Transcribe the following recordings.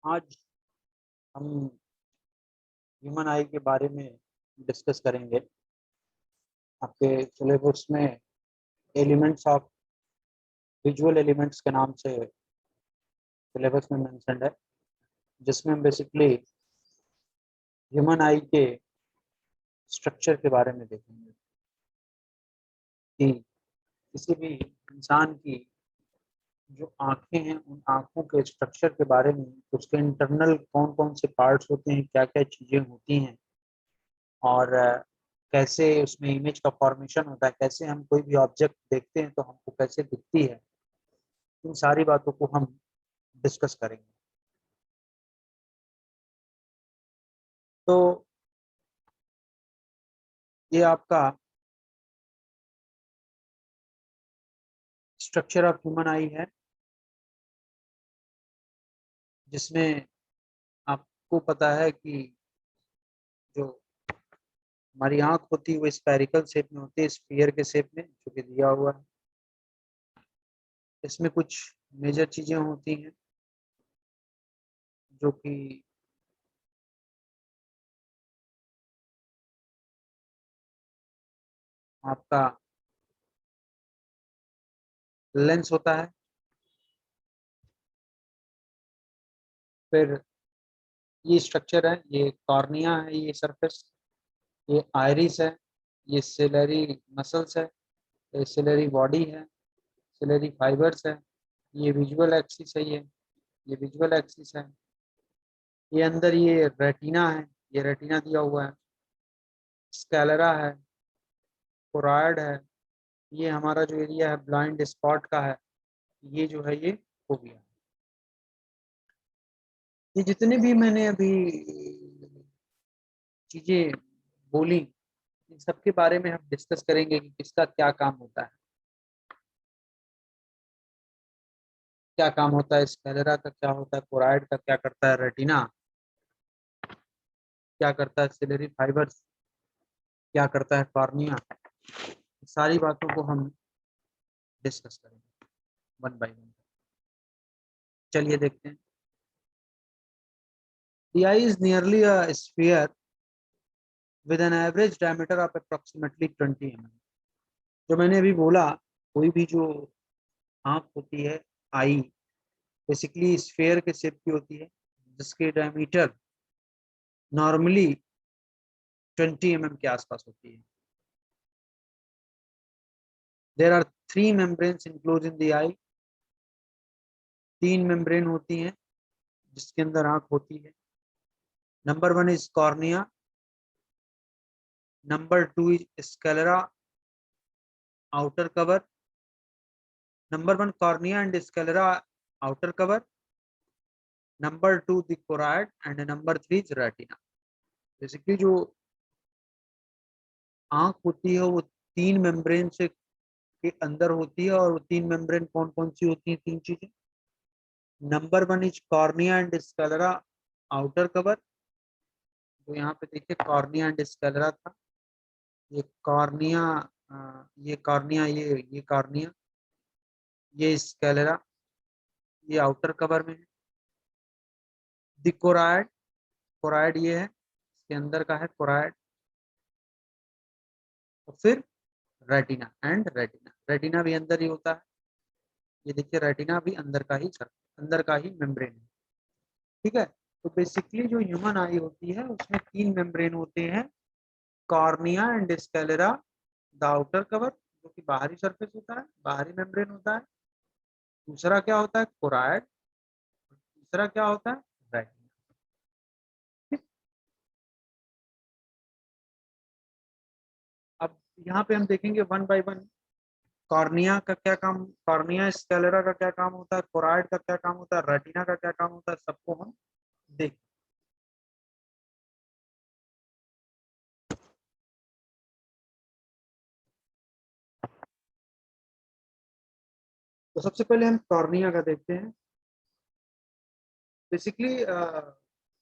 आज हम ह्यूमन आई के बारे में डिस्कस करेंगे। आपके सिलेबस में एलिमेंट्स ऑफ विजुअल एलिमेंट्स के नाम से सिलेबस में मेंशन है, जिसमें हम बेसिकली ह्यूमन आई के स्ट्रक्चर के बारे में देखेंगे कि किसी भी इंसान की जो आंखें हैं उन आंखों के स्ट्रक्चर के बारे में, उसके इंटरनल कौन कौन से पार्ट्स होते हैं, क्या क्या चीज़ें होती हैं और कैसे उसमें इमेज का फॉर्मेशन होता है, कैसे हम कोई भी ऑब्जेक्ट देखते हैं तो हमको कैसे दिखती है। इन सारी बातों को हम डिस्कस करेंगे। तो ये आपका स्ट्रक्चर ऑफ ह्यूमन आई है, जिसमें आपको पता है कि जो हमारी आंख होती है वो स्फेरिकल शेप में होती है, स्फीयर के शेप में, जो कि दिया हुआ है। इसमें कुछ मेजर चीजें होती हैं जो कि आपका लेंस होता है, फिर ये स्ट्रक्चर है, ये कॉर्निया है, ये सरफेस, ये आयरिस है, ये सिलरी मसल्स है, ये सिलरी बॉडी है, सिलरी फाइबर्स है, ये विजुअल एक्सिस है, ये विजुअल एक्सिस है, ये अंदर ये रेटिना है, ये रेटिना दिया हुआ है, स्कैलरा है, कोराइड है, ये हमारा जो एरिया है ब्लाइंड स्पॉट का है, ये जो है ये फोबिया है। ये जितने भी मैंने अभी चीजें बोली, इन सब के बारे में हम डिस्कस करेंगे कि किसका क्या काम होता है। क्या काम होता है स्कैलरा का, क्या होता है कोराइड का, क्या करता है रेटिना, क्या करता है सिलरी फाइबर्स, क्या करता है कॉर्निया। सारी बातों को हम डिस्कस करेंगे वन बाय वन। चलिए देखते हैं। The eye is nearly a sphere with an average diameter of approximately 20 mm. जो मैंने अभी बोला, कोई भी जो आंख होती है, आई, बेसिकली स्फेयर के शेप की होती है, जिसके डायमीटर नॉर्मली 20 mm के आसपास होती है। There are 3 membranes enclose in the eye. 3 membrane होती हैं जिसके अंदर आंख होती है। Number 1 is cornea, number 2 is sclera outer cover, number 1 cornea and sclera outer cover, number 2 the choroid and number 3 is retina. Basically जो आंख होती है वो 3 मेम्ब्रेन से के अंदर होती है, और वो 3 मेम्ब्रेन कौन कौन सी होती हैं? 3 चीजें। Number 1 is cornea and sclera outer cover. तो यहाँ पे देखिए कॉर्निया एंड स्कैलरा था, ये कॉर्निया, ये कॉर्निया, ये कॉर्निया, ये स्कैलरा, ये आउटर कवर में है। द कोराइड, कोराइड ये है, इसके अंदर का है कोराइड। और फिर रेटिना एंड रेटिना, रेटिना भी अंदर ही होता है। ये देखिए रेटिना भी अंदर का ही अंदर का ही मेम्ब्रेन है। ठीक है। तो बेसिकली जो ह्यूमन आई होती है उसमें 3 मेम्ब्रेन होते हैं, cornea and sclera, the outer cover जो कि बाहरी सरफेस होता है, बाहरी मेम्ब्रेन होता है। दूसरा क्या होता है? कोराइड। तीसरा क्या होता है? रेटिना। अब यहाँ पे हम देखेंगे वन बाय वन, कॉर्निया का क्या काम, कॉर्निया स्कैलेरा का क्या काम होता है, कोराइड का क्या काम होता है, रेटिना का क्या काम होता है, सबको हम देख। तो सबसे पहले हम कॉर्निया का देखते हैं। Basically,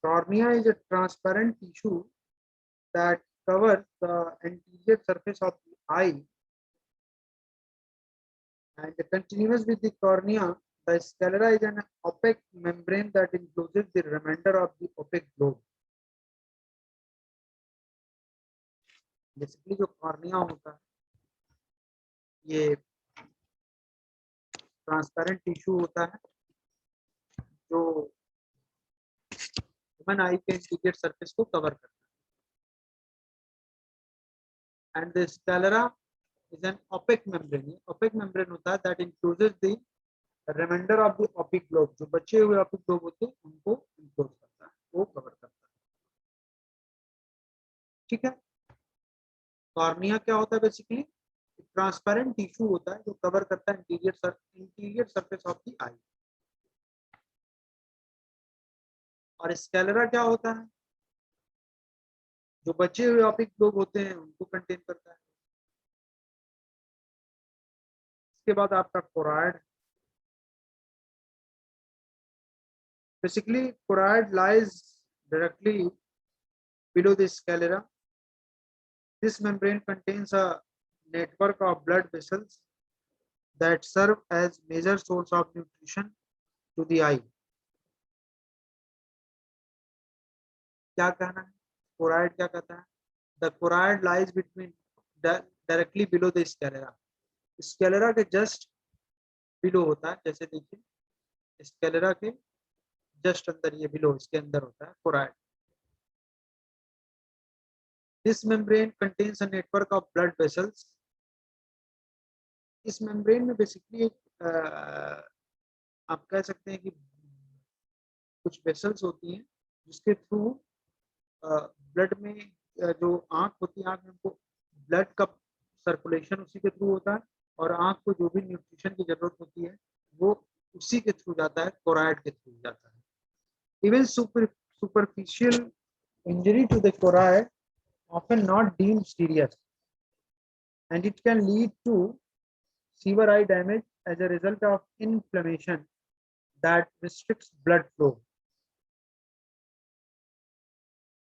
cornea is a transparent tissue that covers the anterior surface of the eye and continuous with the cornea. The sclera is an opaque membrane that encloses the remainder of the opaque globe. Basically जो cornea होता है ये transparent tissue होता है जो human आई के interior surface को cover करता है. And the sclera is an opaque membrane. Opaque membrane होता है that includes the remainder of the optic globe. जो बचे हुए ओपिक ग्लोब होते हैं उनको इंक्लोज करता है, वो कवर करता है. ठीक है. कॉर्निया क्या होता है? बेसिकली ट्रांसपेरेंट टिश्यू होता है जो कवर करता है इंटीरियर सरफेस ऑफ द आई. और स्क्लेरा क्या होता है? जो बचे हुए ऑपिक ग्लोब होते हैं उनको कंटेन करता है. इसके बाद आपका choroid. Basically choroid lies directly below the sclera. This membrane contains a network of blood vessels that serve as major source of nutrition to the eye. क्या कहना है? कोराइड क्या कहता है? The choroid lies between directly below the sclera. Sclera के just below होता है. जैसे देखिए स्क्लेरा के जस्ट अंदर, ये बिलो, इसके अंदर होता है choroid. This membrane contains a network of blood vessels. इस मेम्ब्रेन में बेसिकली आप कह सकते हैं कि कुछ वेसल्स होती हैं जिसके थ्रू ब्लड में जो आंख होती है, आंख में हमको ब्लड का सर्कुलेशन उसी के थ्रू होता है और आंख को जो भी न्यूट्रिशन की जरूरत होती है वो उसी के थ्रू जाता है, कोराइड के थ्रू जाता है. Even superficial injury to the choroid often not deemed serious and it can lead to severe eye damage as a result of inflammation that restricts blood flow.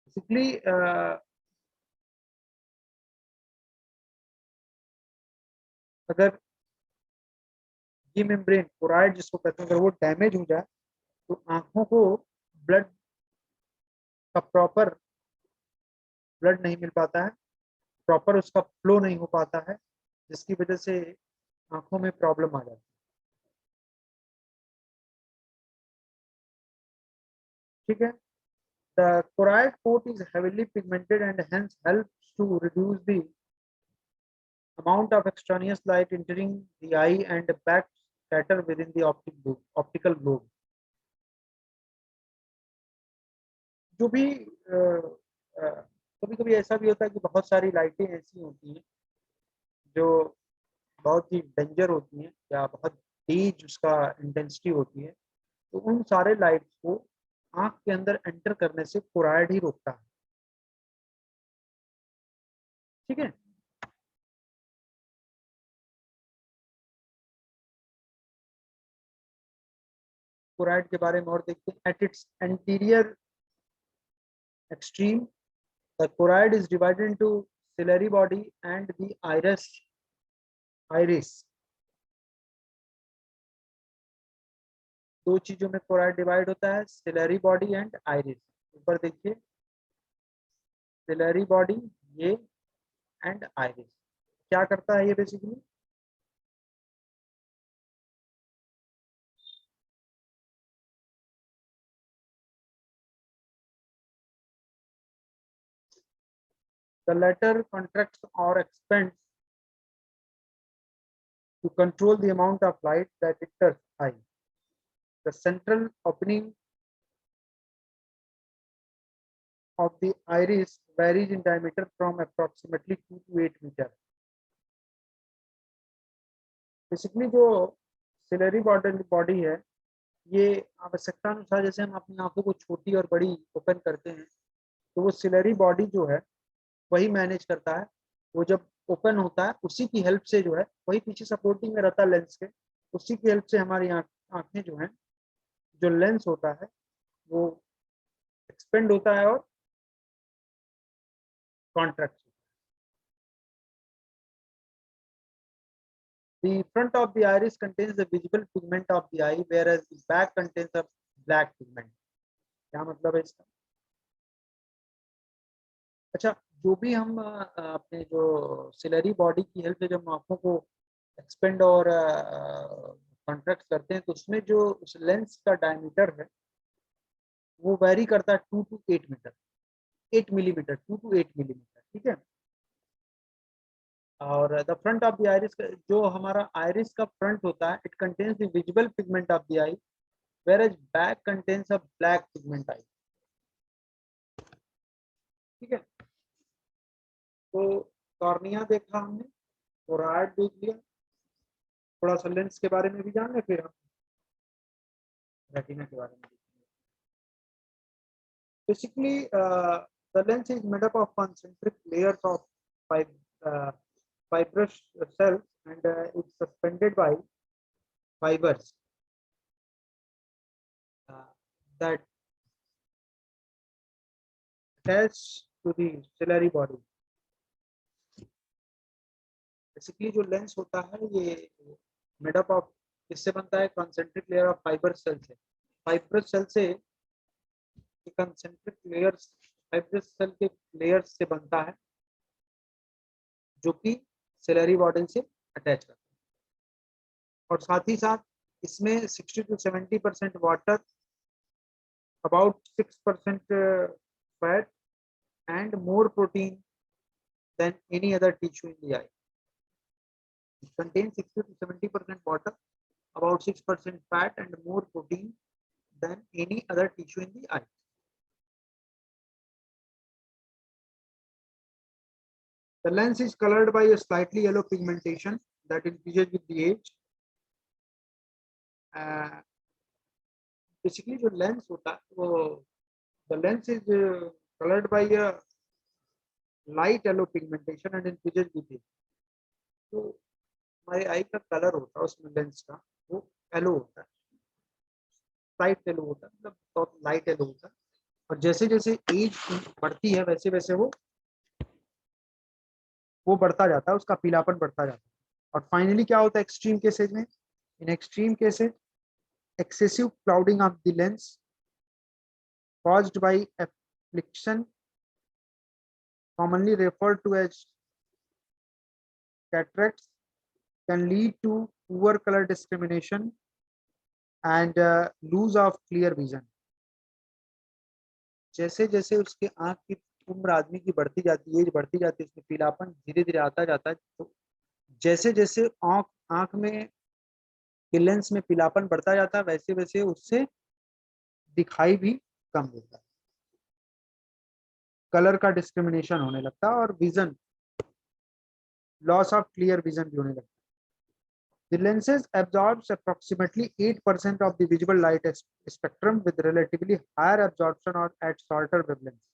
Basically, अगर ये membrane choroid जिसको कहते हैं अगर वो damage हो जाए तो आंखों को ब्लड का प्रॉपर ब्लड नहीं मिल पाता है, प्रॉपर उसका फ्लो नहीं हो पाता है, जिसकी वजह से आंखों में प्रॉब्लम आ जाती है. ठीक है. The choroid coat is heavily pigmented and hence helps to reduce the amount of extraneous light entering the eye and back scatter within the optical globe. जो भी कभी कभी ऐसा भी होता है कि बहुत सारी लाइटें ऐसी होती हैं जो बहुत ही डेंजर होती हैं या बहुत तेज उसका इंटेंसिटी होती है, तो उन सारे लाइट्स को आंख के अंदर एंटर करने से कोराइड ही रोकता है. ठीक है. कोराइड के बारे में और देखते हैं. At its anterior extreme, the choroid is divided into ciliary body and the iris. दो चीजों में कोराइड डिवाइड होता है, सिलेरी बॉडी एंड आइरिस. ऊपर देखिए सिलेरी बॉडी ये एंड आइरिस. क्या करता है ये? Basically the latter contracts or expands to control the amount of light that enters eye. The central opening of the iris varies in diameter from approximately 2 to 8 meter. Basically जो ciliary body है ये आवश्यकता अनुसार, जैसे हम अपनी आंखों को छोटी और बड़ी ओपन करते हैं तो वो सिलेरी बॉडी जो है वही मैनेज करता है. वो जब ओपन होता है उसी की हेल्प से जो है, वही पीछे सपोर्टिंग में रहता है लेंस के, उसी की हेल्प से हमारी आंखें जो हैं, जो लेंस होता है वो एक्सपेंड होता है और contract. The front of the iris contains the visible pigment of the eye, whereas the back contains a black pigment. क्या मतलब है इसका? अच्छा, जो भी हम अपने जो सिलरी बॉडी की हेल्प से जब आंखों को एक्सपेंड और कॉन्ट्रैक्ट करते हैं, तो उसमें जो उस लेंस का डायमीटर है वो वेरी करता है 2 to 8 metre, 8 millimetre, 2 to 8 millimetre, ठीक है। और the front of the iris, जो हमारा आइरिस का फ्रंट होता है, it contains the visible pigment of the eye, whereas back contains a black pigment eye, ठीक है। तो कॉर्निया देखा हमने, फोरहार्ड देख लिया, थोड़ा सा लेंस के बारे में भी जान लें, फिर हम रेटिना के बारे में देखेंगे। Basically the lens is made up of concentric layers of fibrous cells, and it's suspended by fibers that attach to the ciliary body. Basically जो लेंस होता है ये मेड अप ऑफ, किससे बनता है? Concentric layer of fibre cell से। Fibre cell से concentric layers, fibre cell के लेयर्स से बनता है, जो कि सिलरी बॉडी से अटैच करता है। और साथ ही साथ इसमें 60 to 70% water, about 6% fat and more protein than any other tissue in the eye. It contains 60 to 70% water, about 6% fat and more protein than any other tissue in the eye. The lens is colored by a slightly yellow pigmentation that increases with the age. Basically जो lens होता है वो, the lens is colored by a light yellow pigmentation and increases with age. तो हमारे आई का colour होता है उसमें लेंस का, वो येलो होता है, लाइट येलो होता है, मतलब बहुत लाइट येलो होता है। और जैसे जैसे एज बढ़ती है वैसे वैसे वो बढ़ता जाता है, उसका पीलापन बढ़ता जाता है। और फाइनली क्या होता है एक्सट्रीम केसेज में? In extreme cases, excessive clouding of the lens caused by affliction, commonly referred to as cataracts, can lead to poor color discrimination and lose of clear vision. जैसे जैसे उसके आंख की उम्र आदमी की बढ़ती जाती है, एज बढ़ती जाती है, उसमें पीलापन धीरे धीरे आता जाता है। तो जैसे जैसे आंख में लेंस में पीलापन बढ़ता जाता है, वैसे वैसे उससे दिखाई भी कम देता है, कलर का डिस्क्रिमिनेशन होने लगता है और vision, loss of clear vision भी होने लगता है। The lenses absorbs approximately 8% of the visible light spectrum with relatively higher absorption or at shorter wavelengths.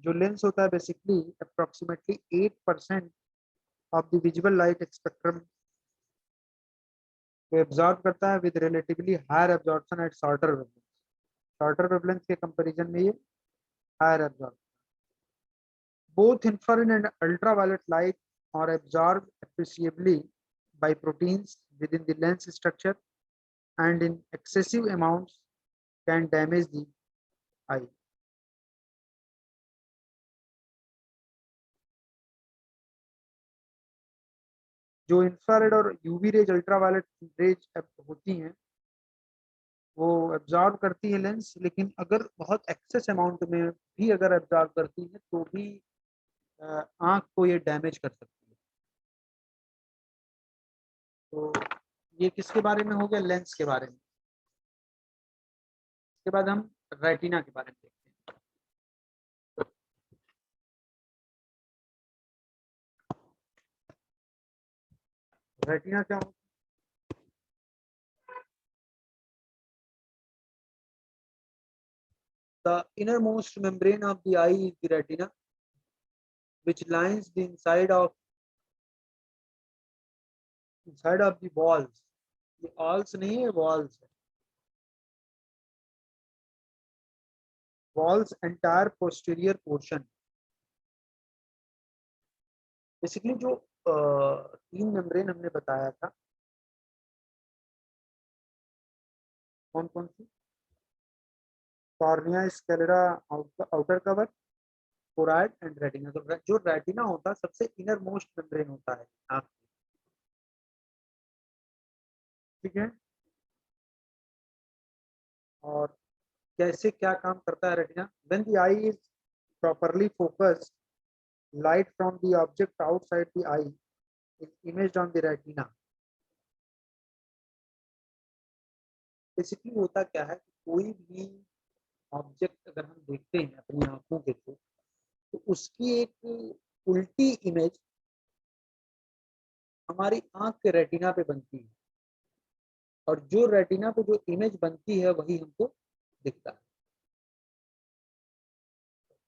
जो लेंस होता है basically approximately 8% of the visible light spectrum को एब्जॉर्ब करता है with relatively higher absorption at shorter wavelengths. Shorter wavelengths के comparison में ये higher absorption. Both infrared and ultraviolet light are absorbed appreciably by proteins within the lens structure, and in excessive amounts can damage the eye. जो infrared और UV rays, ultraviolet rays होती हैं, वो absorb करती है lens, लेकिन अगर बहुत एक्सेस अमाउंट में भी अगर एब्जॉर्ब करती है तो भी आंख को ये डैमेज कर सकती है। तो ये किसके बारे में हो गया? लेंस के बारे में। इसके बाद हम रेटिना के बारे में देखते हैं। रेटिना क्या होता है? The innermost membrane of the eye is the retina, which lines the inside of the walls. ये walls नहीं है, walls है। Walls entire posterior portion basically जो 3 मेम्ब्रेन हमने बताया था, कौन कौन सी? Cornea, sclera, outer cover, choroid and retina. तो जो रेटिना होता है सबसे इनर मोस्ट मेम्ब्रेन होता है आँख की, ठीक है। और कैसे क्या काम करता है retina? When the I is properly focused, light from the object outside the eye is imaged on the retina. Basically होता क्या है कि कोई भी ऑब्जेक्ट अगर हम देखते हैं अपनी आंखों के थ्रू, तो उसकी एक उल्टी इमेज हमारी आंख के रेटिना पे बनती है, और जो रेटिना पे जो इमेज बनती है वही हमको दिखता है।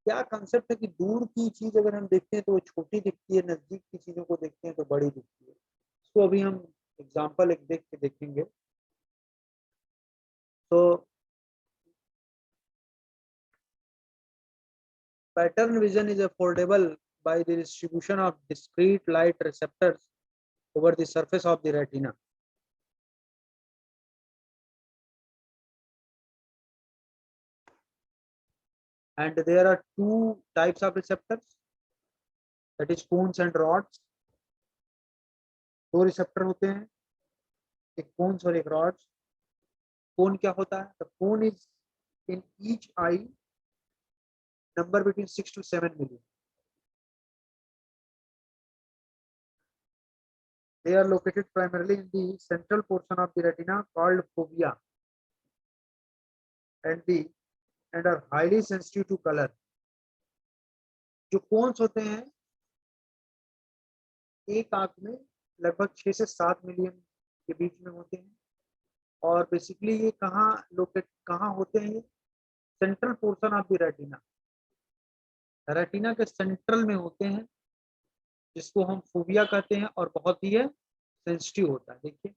क्या कंसेप्ट है कि दूर की चीज अगर हम देखते हैं तो वो छोटी दिखती है, नजदीक की चीजों को देखते हैं तो बड़ी दिखती है। तो अभी हम एग्जांपल एक देख के देखेंगे। तो pattern vision is affordable by the distribution of discrete light receptors over the surface of the retina. And there are two types of receptors, that is cones and rods. दो रिसेप्टर होते हैं, एक cons और एक rods. कोन क्या होता है? The cone is in each eye, number between 6 to 7 million. They are located primarily in the central portion of the retina called fovea, and are highly sensitive to color. जो cons होते हैं एक आंख में लगभग 6 से 7 मिलियन के बीच में होते हैं, और बेसिकली ये कहाँ होते हैं? ये central portion of the retina, retina के सेंट्रल में होते हैं, जिसको हम फोबिया कहते हैं, और बहुत ही सेंसिटिव होता है। देखिए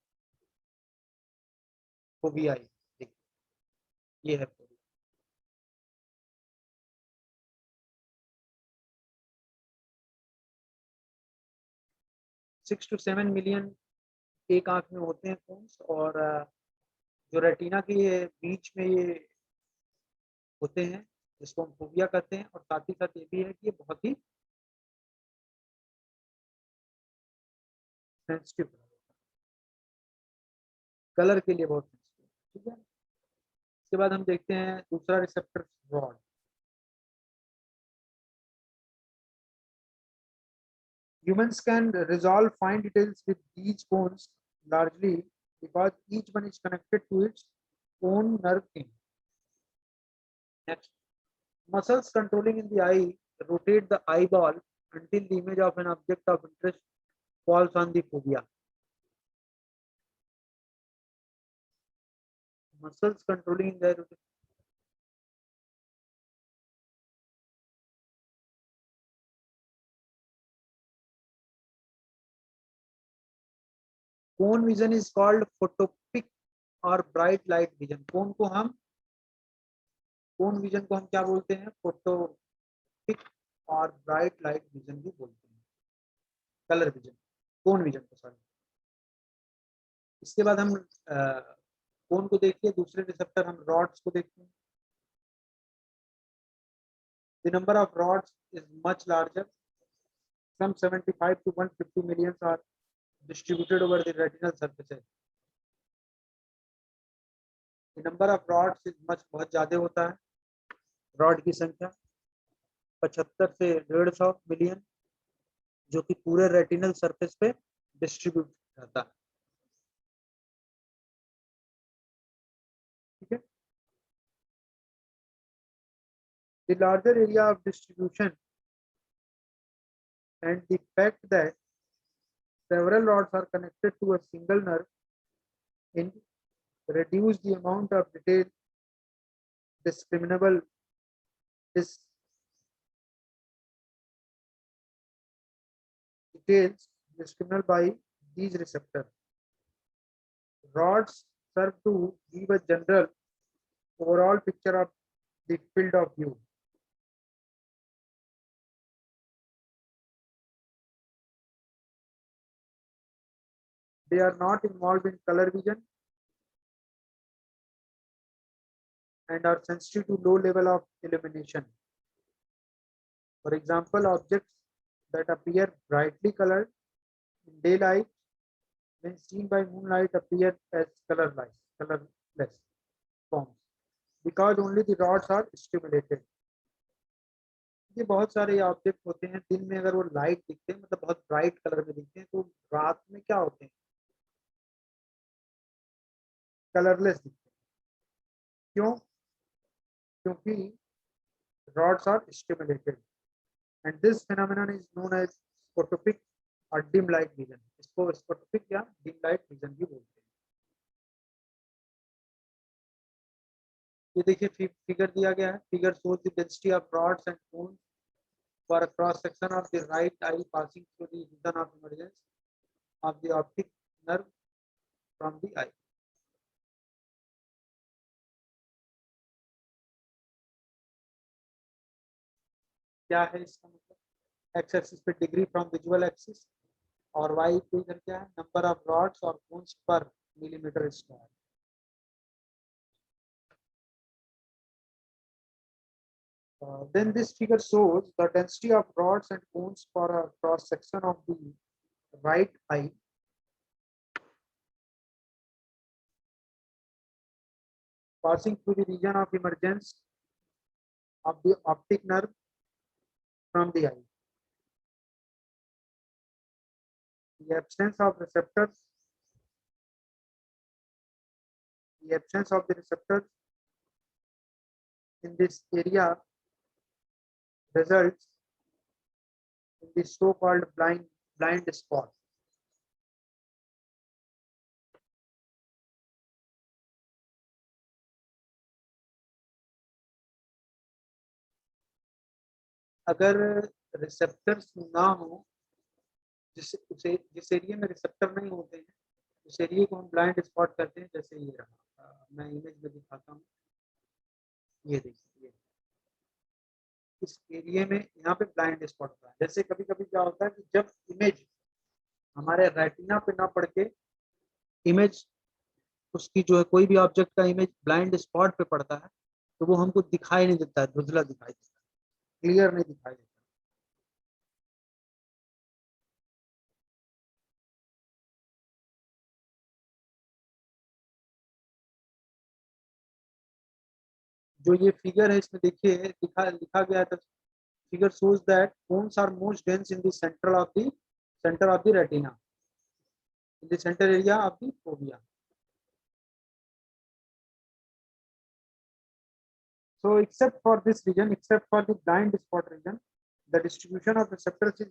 फोबिया, देखिए ये है फोबिया। सिक्स टू 7 मिलियन एक आंख में होते हैं कोन्स, और जो रेटिना के बीच में ये होते हैं, जिसको हम फोबिया कहते हैं, और साथ ही साथ ये भी है कि ये बहुत ही सेंसिटिव, कलर के लिए बहुत सेंसिटिव, ठीक है। इसके बाद हम देखते हैं दूसरा receptor, rod. Humans can resolve fine details with these cones largely because each one is connected to its own nerve end. Next, muscles controlling in the eye rotate the eyeball until the image of an object of interest falls on the fovea. Muscles controlling in the eye rotation. Cone vision is called photopic और bright light vision. कोन vision को हम क्या बोलते हैं? Photopic और bright light vision भी बोलते हैं, कलर विजन, कोन विजन को, सॉरी। इसके बाद हम कोन को देखिए, दूसरे रिसेप्टर हम रॉड्स को देखते हैं। The number of rods is much larger. Some 75 to 150 million are distributed over the retinal surfaces. The number of rods is much, बहुत ज्यादा होता है। रॉड की संख्या 75 से 150 मिलियन, जो कि पूरे रेटिनल सरफेस पे डिस्ट्रीब्यूट रहता है, ठीक है। The larger area of distribution and the fact that several rods are connected to a single nerve in reduce the amount of discriminable details discriminable by these receptors. Rods serve to give a general overall picture of the field of view. They are not involved in color vision and are sensitive to low level of illumination. For example, objects that appear brightly colored in daylight when seen by moonlight appear as colorless forms because only the rods are stimulated. ये बहुत सारे object होते हैं दिन में अगर वो light दिखते हैं मतलब बहुत ब्राइट कलर में दिखते हैं तो रात में क्या होते हैं कलरलेस दिखते हैं क्यों क्योंकि rods are stimulated and this phenomenon is known as photopic or dim light vision. इसको photopic या dim light vision भी बोलते हैं. ये देखिए फिगर दिया गया है. Figure shows the density of rods and cones for a cross section of the right eye passing through the region of emergence of the optic nerve from the eye. क्या है इसका मतलब एक्स एक्सिस पे degree from visual axis और Y पे इधर क्या है नंबर ऑफ रॉड्स और कोन्स पर millimetre square. Then this figure shows the density of rods and cones for a cross section of the right eye passing through the region of emergence of the optic nerve from the eye. The absence of receptors, in this area results in the so-called blind spot. अगर receptors ना हो जिस area में receptor नहीं होते हैं उस area को हम ब्लाइंड स्पॉट कहते हैं. जैसे ये रहा मैं इमेज में दिखाता हूँ. ये देखिए इस एरिया में यहाँ पे ब्लाइंड स्पॉट होता है. जैसे कभी कभी क्या होता है कि जब इमेज हमारे रेटिना पे ना पड़ के इमेज उसकी जो है कोई भी ऑब्जेक्ट का इमेज ब्लाइंड स्पॉट पे पड़ता है तो वो हमको दिखाई नहीं देता है. धुंधला दिखाई देता है क्लियर नहीं दिखाई देता. जो ये फिगर है इसमें देखिए लिखा गया है. Figure shows that cones are most dense in the center of the retina, in the center area of the fovea. So except for this region, except for the blind spot region, the distribution of receptors is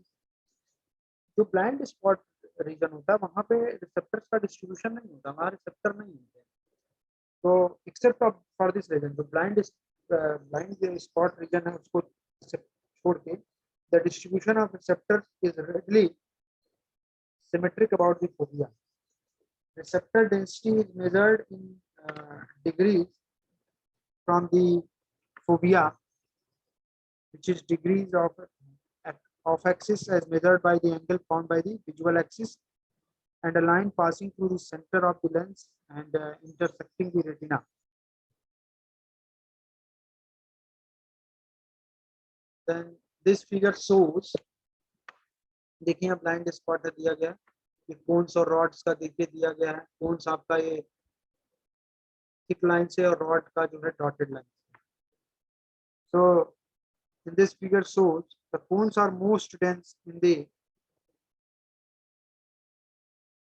जो blind spot region होता है वहाँ पे receptors का distribution नहीं होता. वहाँ receptor नहीं होते. तो except for this region जो blind spot region है उसको छोड़ के the distribution of receptors is readily symmetric about the fovea. Receptor density is measured in degrees from the fovea, which is degrees of axis as measured by the angle found by the visual axis and a line passing through the center of the lens and intersecting the retina. Then this figure shows, देखिए यहाँ blind spot दिया गया है. ये cons और rods का देखिए दिया गया है. कोन्स आपका ये थिक लाइन से और रॉड का जो है dotted line. So in this figure shows the cones are most dense in the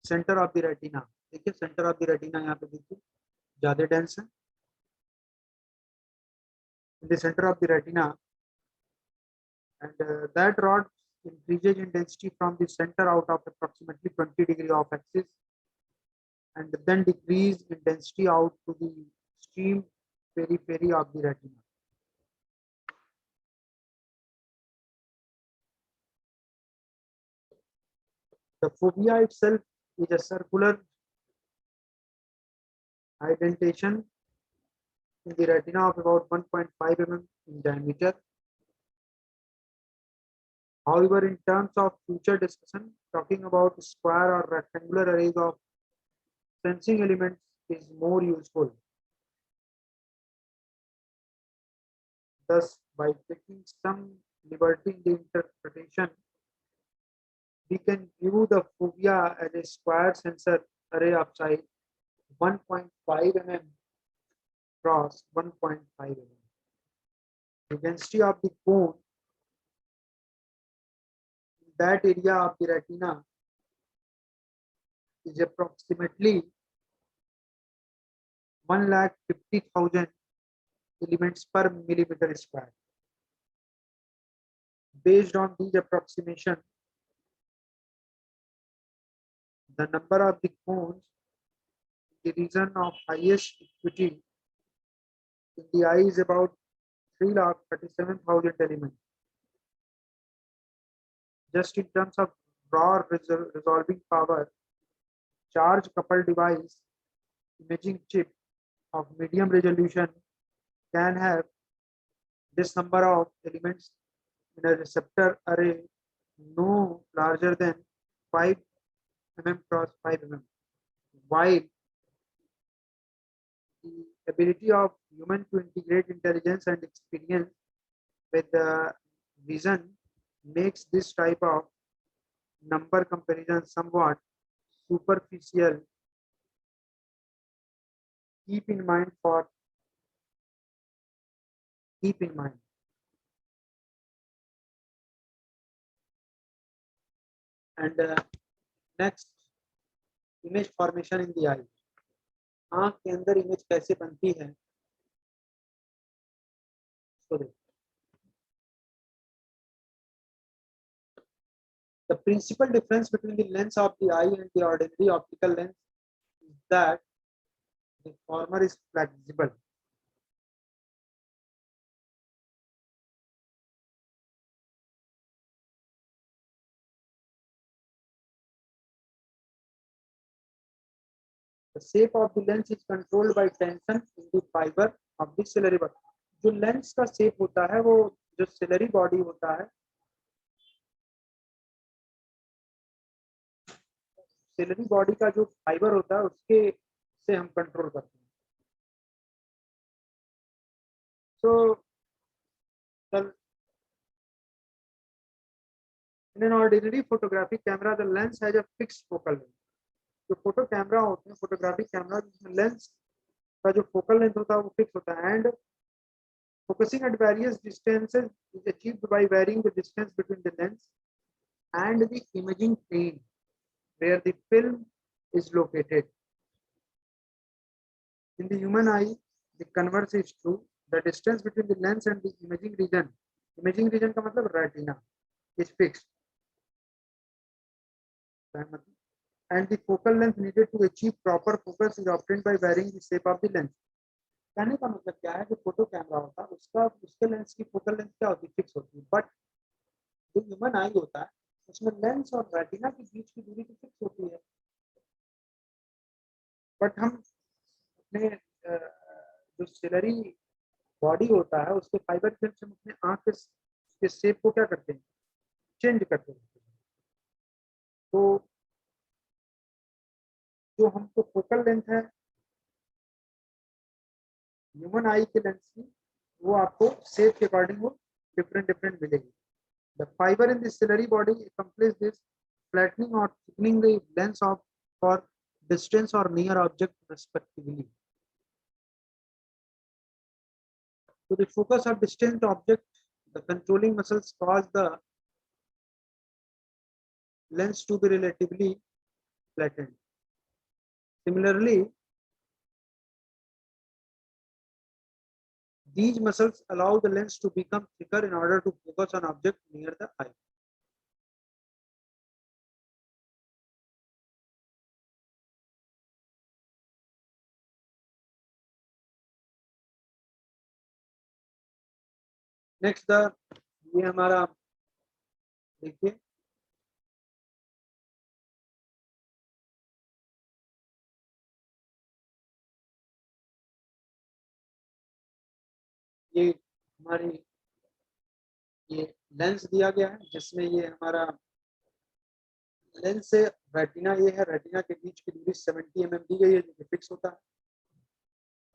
center of the retina. देखिए center of the retina यहाँ पे देखिए ज्यादा dense है. In the center of the retina and that rod increases in density from the center out of approximately 20 degree of axis and then decrease in density out to the extreme periphery of the retina. The fovea itself is a circular indentation in the retina of about 1.5 mm in diameter. However, in terms of future discussion, talking about square or rectangular arrays of sensing elements is more useful. Thus, by taking some liberty in the interpretation, we can view the fovea as a square sensor array of size 1.5 mm cross 1.5 mm. The density of the cone in that area of the retina is approximately 1,50,000 elements per millimeter square. Based on these approximations, the number of the cones in the region of highest acuity in the eye is about 3,37,000 elements. Just in terms of raw resolving power, charge coupled device imaging chip of medium resolution can have this number of elements in a receptor array no larger than 5 mm cross 5 mm, while the ability of human to integrate intelligence and experience with the vision makes this type of number comparison somewhat superficial. Keep in mind for keep in mind. And next, image formation in the eye. आंख के अंदर image कैसे बनती है तो देखो. The principal difference between the lens of the eye and the ordinary optical lens is that the former is flexible. The shape of the lens is controlled by tension in the fiber of the ciliary body. जो lens का shape होता है वो जो ciliary body होता है, ciliary body का जो फाइबर होता है उसके से हम कंट्रोल करते हैं. So in an ordinary photographic camera, the lens has a fixed focal length. जो फोटो कैमरा होते हैं, फोटोग्राफिक कैमरा, जिसमें लेंस का जो फोकल लेंथ होता है वो फिक्स होता है. And focusing at various distances is achieved by varying the distance between the lens and the imaging plane where the film is located. In the human eye, the converse is true. The distance between the lens and the imaging region का मतलब retina, is fixed. And the focal length needed to achieve proper focus is obtained by varying the shape of the lens. कहने का मतलब क्या है, जो photo camera होता है उसके लेंस की फोकल लेंथ क्या होती है, फिक्स होती है. बट जो ह्यूमन आई होता है उसमें लेंस और रेटिना के बीच की दूरी तो फिक्स होती है. बट हम अपने जो सिलरी बॉडी होता है उसके फाइबर फिल्म से अपने आंख के शेप को क्या करते हैं, चेंज करते हैं. तो जो हमको फोकल लेंथ है ह्यूमन आई के लेंस की, वो आपको शेप के अकॉर्डिंग वो डिफरेंट मिलेगी. The fiber in the ciliary body accomplishes this flattening or thickening the lens of for distance or near object respectively. To the focus of distant object, the controlling muscles cause the lens to be relatively flattened. Similarly, these muscles allow the lens to become thicker in order to focus on object near the eye. Next ये हमारा देखिए ये हमारी ये lens दिया गया है जिसमें ये हमारा लेंस से रेटिना, ये है रेटिना के बीच की दूरी 70 mm दी गई है जो कि फिक्स होता है।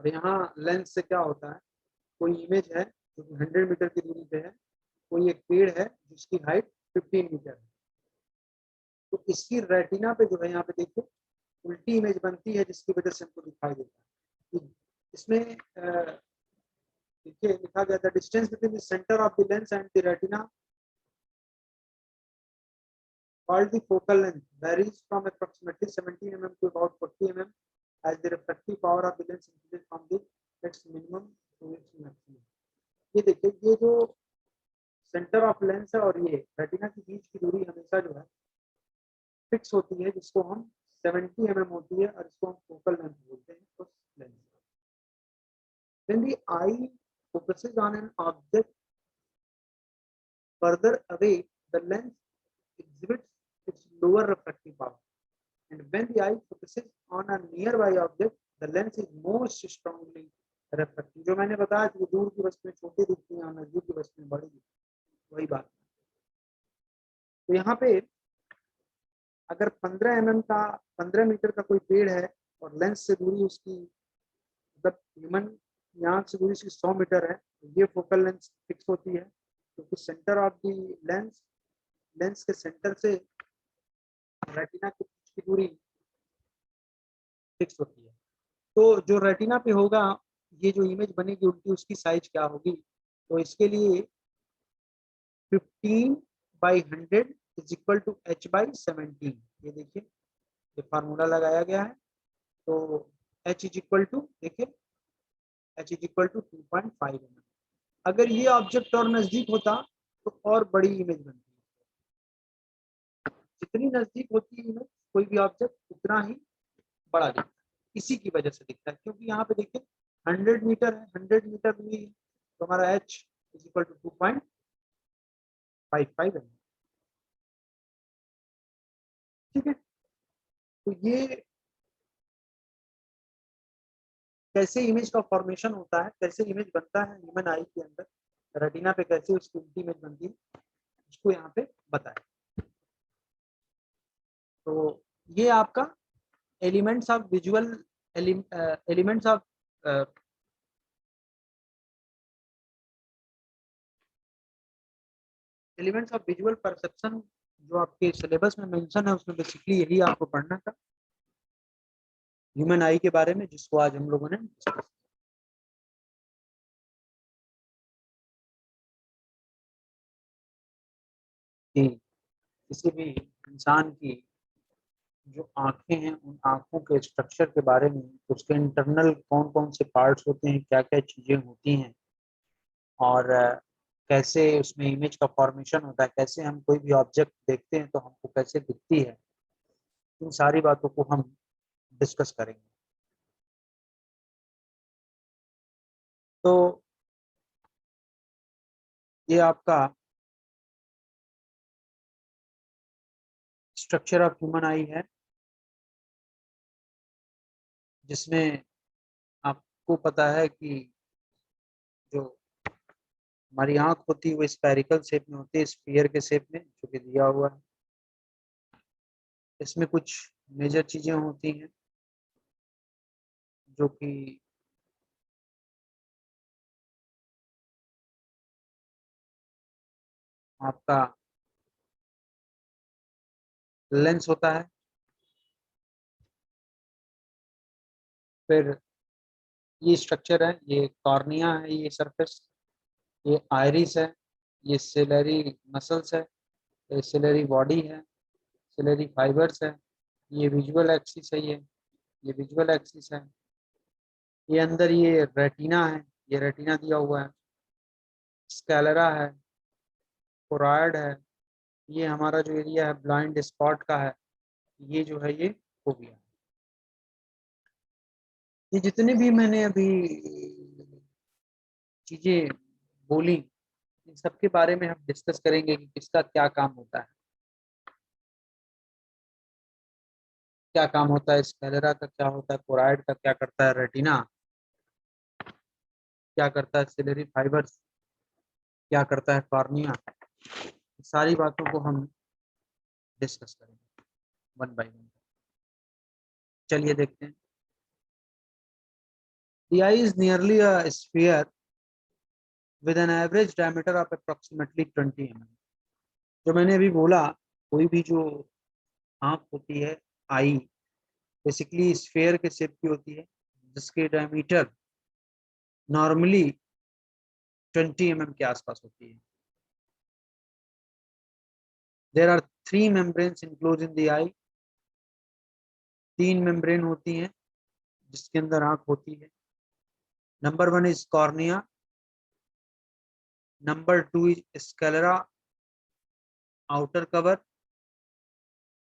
और यहाँ लेंस से क्या होता है, कोई इमेज है जो कि 100 मीटर की दूरी पे है, कोई एक पेड़ है जिसकी हाइट 15 मीटर है, तो इसकी रेटिना पे जो है यहाँ पे देखिए उल्टी इमेज बनती है जिसकी वजह से हमको दिखाई देता है। इसमें देखिए लिखा गया था distance between the centre of the lens and the retina called the focal length varies from approximately 17 mm to about 40 mm as the refractive power of the lens increases from the its minimum to its maximum। ये देखिए ये जो centre of lens है और ये retina के बीच की दूरी हमेशा जो है फिक्स होती है, जिसको हम 70 mm होती है और इसको हम फोकल लेंथ बोलते हैं उस lens. When the eye focuses on an object further away, the lens exhibits its lower refractive power, and when the eye focuses on a nearby object, the lens is most strongly refractive। जो मैंने बताया कि दूर की वस्तुएं छोटी दिखती हैं और नजदीक की वस्तुएं बड़ी दिखती हैं, वही बात। तो यहाँ पे अगर 15 मीटर का कोई पेड़ है और लेंस से दूरी उसकी मतलब ह्यूमन यहाँ से दूरी उसकी 100 मीटर है, तो ये फोकल लेंथ फिक्स होती है क्योंकि centre of the lens, lens के सेंटर से रेटिना के बीच की दूरी फिक्स होती है। तो जो रेटिना पे होगा ये जो इमेज बनेगी उल्टी, उसकी साइज क्या होगी, तो इसके लिए 15/100 इज इक्वल टू h/17। ये देखिए ये फार्मूला लगाया गया है, तो h इज इक्वल टू देखिए h is equal to 2.5 mm। अगर ये ऑब्जेक्ट और नजदीक होता तो और बड़ी इमेज बनती है। जितनी नजदीक होती है इमेज कोई भी ऑब्जेक्ट उतना ही बड़ा दिखता है, इसी की वजह से दिखता है क्योंकि यहाँ पे देखिए 100 मीटर है, 100 मीटर दूरी है, तो हमारा h इज इक्वल टू 2.55 है। ठीक है, तो ये कैसे इमेज का फॉर्मेशन होता है, कैसे इमेज बनता है ह्यूमन आई के अंदर रेटिना पे, कैसे उसकी उल्टी इमेज बनती है, उसको यहाँ पे बताया। तो ये आपका elements of visual elements of elements of visual perception जो आपके सिलेबस में मेंशन है उसमें बेसिकली यही आपको पढ़ना था ह्यूमन आई के बारे में, जिसको आज हम लोगों ने डिस्कस की। किसी भी इंसान की जो आंखें हैं उन आंखों के स्ट्रक्चर के बारे में, उसके इंटरनल कौन कौन से पार्ट्स होते हैं, क्या क्या चीजें होती हैं, और कैसे उसमें इमेज का फॉर्मेशन होता है, कैसे हम कोई भी ऑब्जेक्ट देखते हैं तो हमको कैसे दिखती है, इन सारी बातों को हम डिस्कस करेंगे। तो ये आपका स्ट्रक्चर ऑफ ह्यूमन आई है, जिसमें आपको पता है कि जो हमारी आंख होती है वो स्फेरिकल शेप में होती है, स्फीयर के शेप में जो कि दिया हुआ है। इसमें कुछ मेजर चीजें होती हैं जो कि आपका लेंस होता है, फिर ये स्ट्रक्चर है, ये कॉर्निया है, ये सरफेस, ये आयरिस है, ये सिलरी मसल्स है, ये सिलरी बॉडी है, सिलरी फाइबर्स है, ये विजुअल एक्सिस है, ये विजुअल एक्सिस है, ये अंदर ये रेटिना है, ये रेटिना दिया हुआ है, स्कैलरा है, कोराइड है, ये हमारा जो एरिया है ब्लाइंड स्पॉट का है, ये जो है ये फोबिया। ये जितने भी मैंने अभी चीजें बोली इन सब के बारे में हम डिस्कस करेंगे कि किसका क्या काम होता है, क्या काम होता है स्क्लेरा का, क्या होता है कोराइड का, क्या करता है रेटिना, क्या करता है सिलरी फाइबर्स, क्या करता है कॉर्निया, सारी बातों को हम डिस्कस करेंगे वन बाय वन। चलिए देखते हैं। The eye is nearly a sphere with an average diameter of approximately 20 mm. जो मैंने अभी बोला, कोई भी जो आंख होती है, आई, बेसिकली स्फेयर के शेप की होती है, जिसके डायमीटर नॉर्मली 20 mm के आसपास होती है। There are 3 membranes enclosed in the eye. 3 membrane होती हैं जिसके अंदर आंख होती है। Number 1 is cornea, number 2 is sclera outer cover.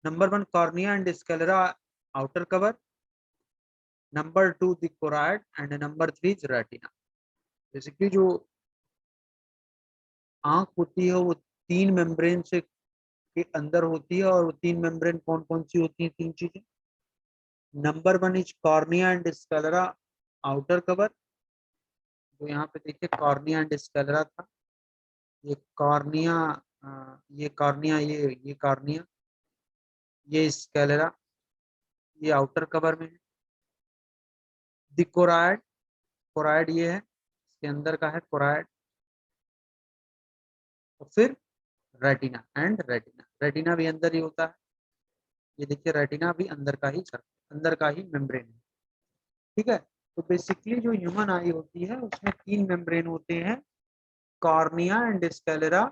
Number 1 cornea and sclera outer cover. Number 2 the choroid and number 3 is retina. Basically जो आंख होती है वो 3 मेम्ब्रेन से के अंदर होती है, और वो 3 मेम्ब्रेन कौन कौन सी होती हैं? 3 चीजें। Number 1 is cornea and sclera outer cover. तो यहाँ पे देखिए कॉर्निया एंड स्क्लेरा था, ये कॉर्निया, ये कॉर्निया, ये कॉर्निया, ये स्क्लेरा, ये आउटर कवर में है। द कोराइड, कोराइड ये है, इसके अंदर का है कोराइड। और फिर रेटिना एंड रेटिना, रेटिना भी अंदर ही होता है। ये देखिए रेटिना भी अंदर का ही अंदर का ही मेम्ब्रेन है। ठीक है, तो बेसिकली जो ह्यूमन आई होती है उसमें 3 मेम्ब्रेन होते हैं, cornea and sclera,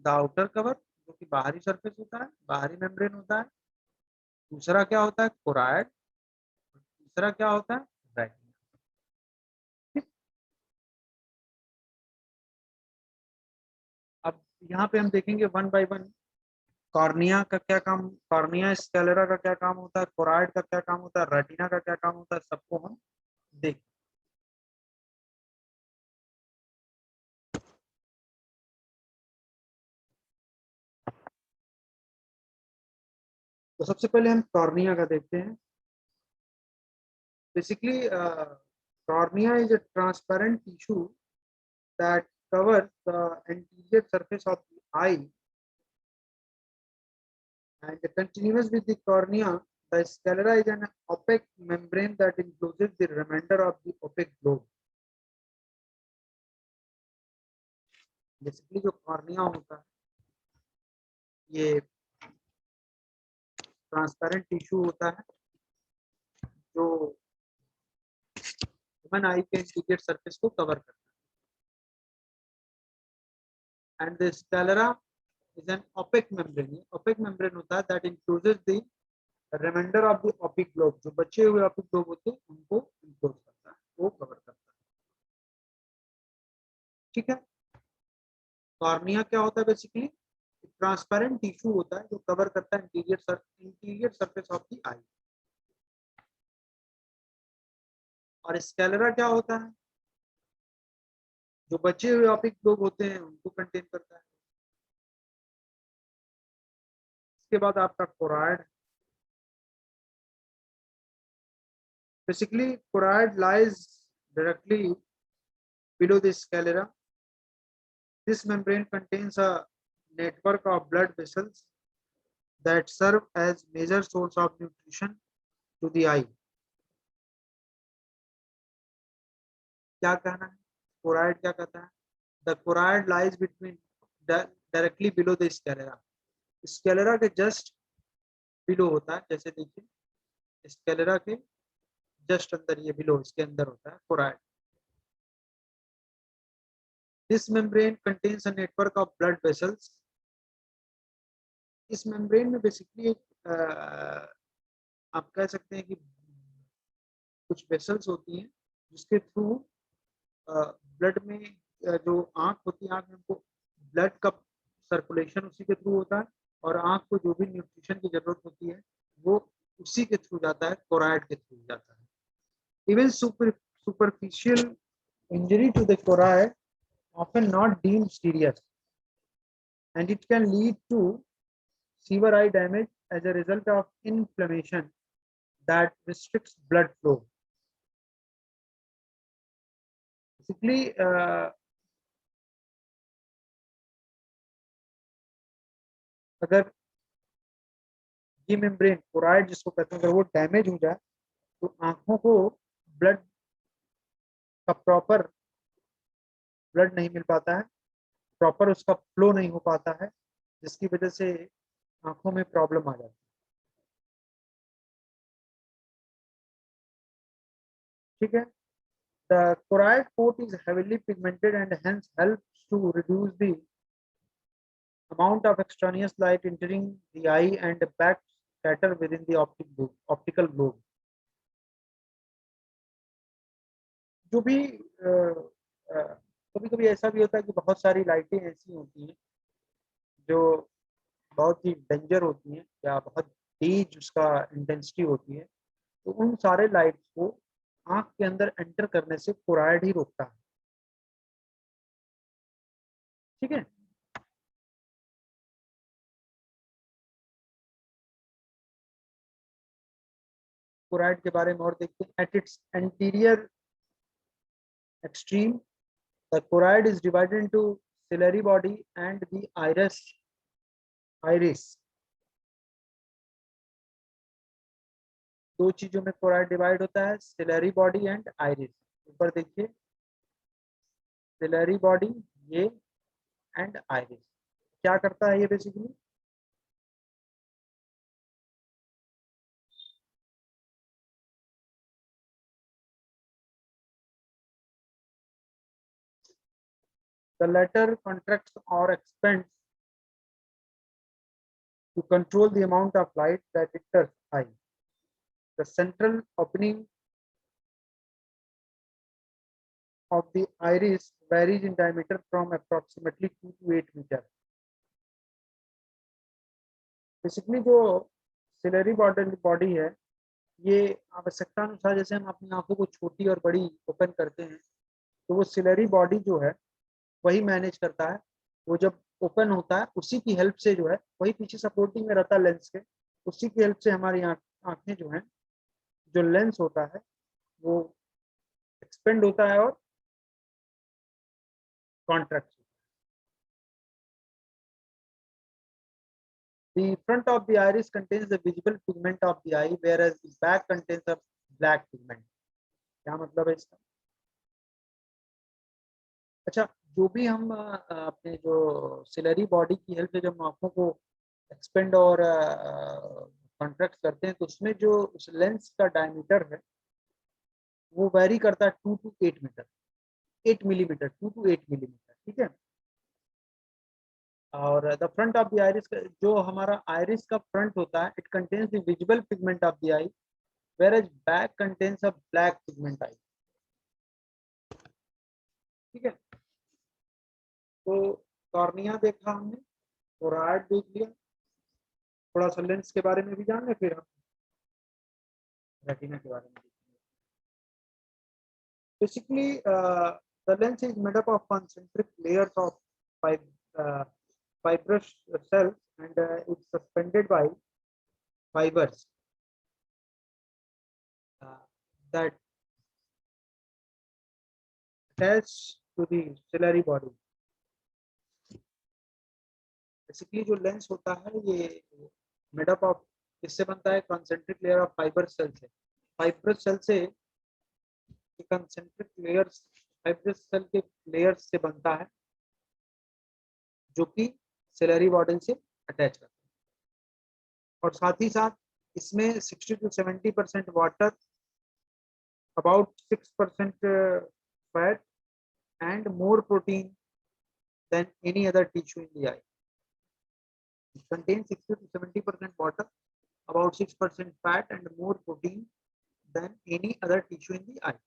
the outer cover जो कि बाहरी सरफेस होता है, बाहरी मेम्ब्रेन होता है। दूसरा क्या होता है? कोराइड। तीसरा क्या होता है? रेटिना। अब यहाँ पे हम देखेंगे वन बाय वन, कॉर्निया का क्या काम, कॉर्निया स्क्लेरा का क्या काम होता है, कोराइड का क्या काम होता है, रेटिना का क्या काम होता है, सबको हम देख। तो सबसे पहले हम कॉर्निया का देखते हैं। Basically cornea is a transparent tissue that covers the anterior surface of the eye and continuous with the cornea. The sclera is an opaque membrane that encloses the remainder of the opaque globe. Basically जो cornea होता है ये transparent tissue होता है जो human आई के interior surface को cover करता है। And the sclera is an opaque membrane, opaque membrane होता है that includes the remainder of the optic globe, जो बचे हुए ओपिक ग्लोब होते हैं उनको इंक्लोज करता है, वो कवर करता है। ठीक है, कॉर्निया क्या होता है? बेसिकली ट्रांसपेरेंट टिश्यू होता है जो कवर करता है इंटीरियर सरफेस ऑफ द आई। और स्क्लेरा क्या होता है? जो बचे हुए ऑपिक ग्लोब होते हैं उनको कंटेन करता है। इसके बाद आपका choroid. Basically choroid lies directly below the sclera. This membrane contains a network of blood vessels that serve as major source of nutrition to the eye. क्या कहना है? कोराइड क्या कहता है? The choroid lies between directly below the sclera. Sclera के just below होता है, जैसे देखिए स्क्लेरा के जस्ट अंदर, ये बिलो, इसके अंदर होता है choroid. This membrane contains a network of blood vessels. इस मेम्ब्रेन में बेसिकली आप कह सकते हैं कि कुछ वेसल्स होती हैं जिसके थ्रू ब्लड में जो आंख होती है, आंख में हमको ब्लड का सर्कुलेशन उसी के थ्रू होता है, और आंख को जो भी न्यूट्रिशन की जरूरत होती है वो उसी के थ्रू जाता है, कोराइड के थ्रू जाता है। Even superficial injury to the choroid often not deemed serious, and it can lead to severe eye damage as a result of inflammation that restricts blood flow. Basically, अगर ये membrane choroid जिसको कहते हैं अगर वो damage हो जाए तो आंखों को ब्लड का प्रॉपर ब्लड नहीं मिल पाता है, प्रॉपर उसका फ्लो नहीं हो पाता है, जिसकी वजह से आंखों में प्रॉब्लम आ जाती है। ठीक है। The choroid coat is heavily pigmented and hence helps to reduce the amount of extraneous light entering the eye and back scatter within the optical globe. जो भी कभी कभी ऐसा भी होता है कि बहुत सारी लाइटें ऐसी होती हैं जो बहुत ही डेंजर होती हैं या बहुत तेज उसका इंटेंसिटी होती है, तो उन सारे लाइट्स को आंख के अंदर एंटर करने से कोराइड ही रोकता है। ठीक है। कोराइड के बारे में और देखते हैं। At its anterior extreme, the choroid is divided into ciliary body and the iris. दो चीजों में choroid डिवाइड होता है, ciliary body and iris. ऊपर देखिए ciliary body ये and iris क्या करता है ये basically the latter contracts or expands to control the amount of light that enters eye. The central opening of the iris varies in diameter from approximately 2 to 8 meter. Basically जो ciliary body है ये आवश्यकता अनुसार जैसे हम अपनी आंखों को छोटी और बड़ी ओपन करते हैं तो वो सिलरी बॉडी जो है वही मैनेज करता है। वो जब ओपन होता है उसी की हेल्प से जो है वही पीछे सपोर्टिंग में रहता है लेंस के, उसी की हेल्प से हमारी आंखें जो हैं जो लेंस होता है वो एक्सपेंड होता है और contract. The front of the iris contains the visible pigment of the eye, whereas the back contains a black pigment. क्या मतलब है इसका? अच्छा, जो भी हम अपने जो सिलरी बॉडी की हेल्प से जब आंखों को एक्सपेंड और कॉन्ट्रैक्ट करते हैं तो उसमें जो उस लेंस का डायमीटर है वो वेरी करता है 2 to 8 metre, 8 millimetre, 2 to 8 millimetre. ठीक है। और the front of the iris जो हमारा आइरिस का फ्रंट होता है it contains the visible pigment of the eye whereas back contains a black pigment eye. ठीक है। तो कॉर्निया देखा हमने, कोराइड देख लिया, थोड़ा सा लेंस के बारे में भी जान लें, फिर हम रेटिना के बारे में देखेंगे। Basically the lens is made up of concentric layers of fibrous cells and it's suspended by fibers that attach to the ciliary body. Basically जो लेंस होता है ये मेड अप ऑफ किससे बनता है? Concentric layer of fibre cell से। Fibrous cell से concentric layers fibrous cell के लेयर्स से बनता है जो कि सिलरी बॉडी से अटैच करता है और साथ ही साथ इसमें 60 to 70% water, about 6% fat and more protein than any other tissue in the eye. It contains 60 to 70% water, about 6% fat and more protein than any other tissue in the eye.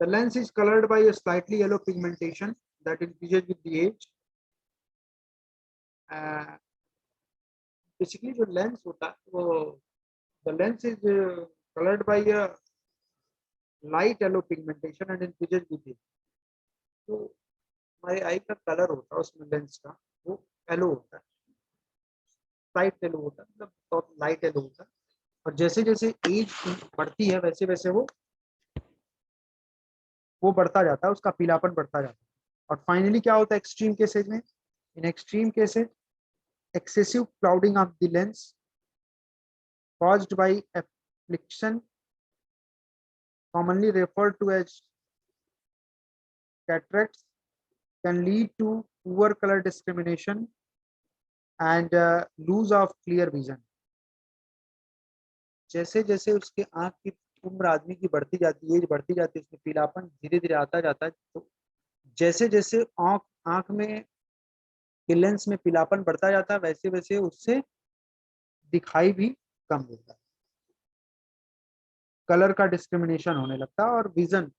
The lens is colored by a slightly yellow pigmentation that increases with the age. Basically जो lens होता है वो the lens is colored by a light yellow pigmentation and increases with age. तो हमारे आई का colour होता है उसमें लेंस का वो येलो होता है, लाइट येलो होता है, मतलब बहुत लाइट येलो होता है और जैसे जैसे एज बढ़ती है वैसे वैसे वो बढ़ता जाता है, उसका पीलापन बढ़ता जाता है। और फाइनली क्या होता है एक्सट्रीम केसेज में? In extreme cases excessive clouding of the lens caused by affliction, commonly referred to as cataracts, can lead to poor color discrimination and lose of clear vision. जैसे जैसे उसके आंख की उम्र आदमी की बढ़ती जाती है, एज बढ़ती जाती है, उसमें पीलापन धीरे धीरे आता जाता है। तो जैसे जैसे आंख में लेंस में पीलापन बढ़ता जाता है, वैसे वैसे उससे दिखाई भी कम होता है, कलर का डिस्क्रिमिनेशन होने लगता है और vision,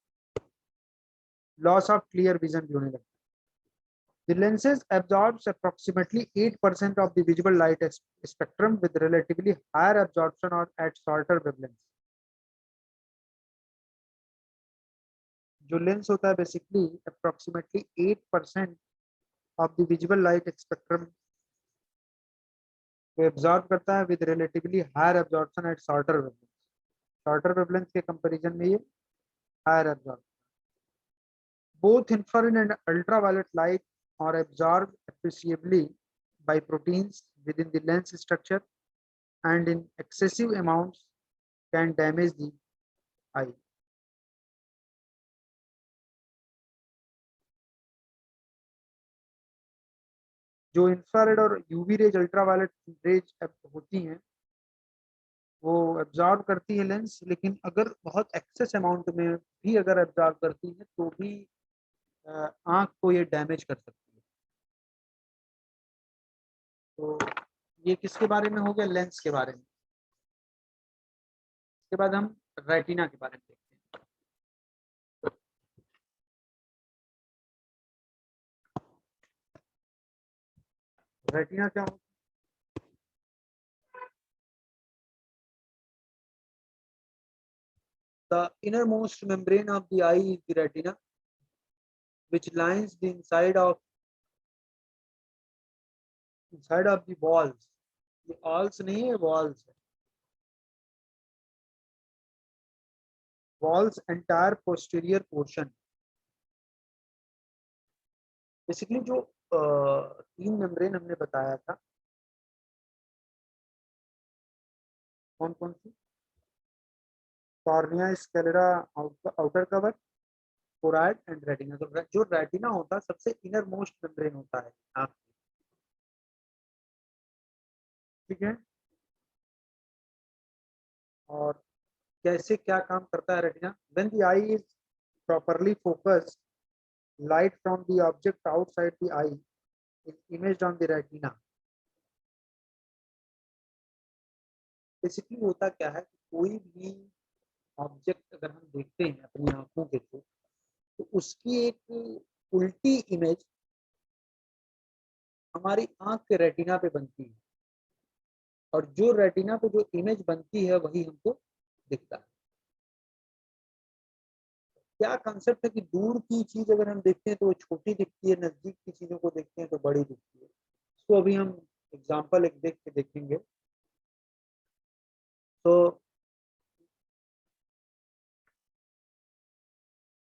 loss of clear vision भी होने लगता है। The lenses absorbs approximately 8% of the visible light spectrum with relatively higher absorption or at shorter wavelengths. जो लेंस होता है basically approximately 8% of the visible light spectrum को एब्जॉर्ब करता है with relatively higher absorption at shorter wavelengths. Shorter wavelengths के comparison में ये higher absorption. Both infrared and ultraviolet light are absorbed appreciably by proteins within the lens structure and in excessive amounts can damage the eye. जो infrared और UV rays, ultraviolet rays होती हैं वो absorb करती है lens, लेकिन अगर बहुत एक्सेस अमाउंट में भी अगर एब्जॉर्ब करती है तो भी आंख को ये डैमेज कर सकती है। तो ये किसके बारे में हो गया? लेंस के बारे में। इसके बाद हम रेटिना के बारे में देखते हैं। रेटिना क्या होता है? The innermost membrane of the eye is the retina, which lines the inside of the walls. ये walls नहीं है, walls है। Walls entire posterior portion. Basically जो तीन मेम्ब्रेन हमने बताया था, कौन कौन सी? Cornea, sclera, outer cover, choroid and retina. तो जो रेटिना होता है सबसे इनर मोस्ट मेम्ब्रेन होता है आंख, ठीक है। और कैसे क्या काम करता है retina? When the I is properly focused, light from the object outside the eye is imaged on the retina. Basically होता क्या है कि कोई भी ऑब्जेक्ट अगर हम देखते हैं अपनी आंखों के थ्रू, तो उसकी एक उल्टी इमेज हमारी आंख के रेटिना पे बनती है, और जो रेटिना पे जो इमेज बनती है वही हमको दिखता है। क्या कंसेप्ट है कि दूर की चीज अगर हम देखते हैं तो वो छोटी दिखती है, नजदीक की चीजों को देखते हैं तो बड़ी दिखती है। इसको अभी हम एग्जांपल एक देख के देखेंगे। तो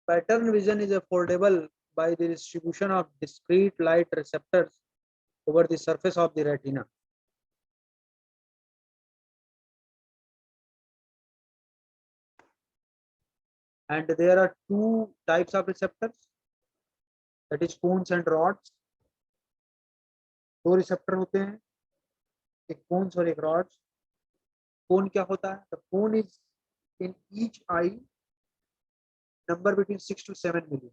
pattern vision is affordable by the distribution of discrete light receptors over the surface of the retina. And there are two types of receptors, that is cones and rods. दो रिसेप्टर होते हैं, एक cons और एक rods. कोन क्या होता है? The cone is in each eye number between 6 to 7 million.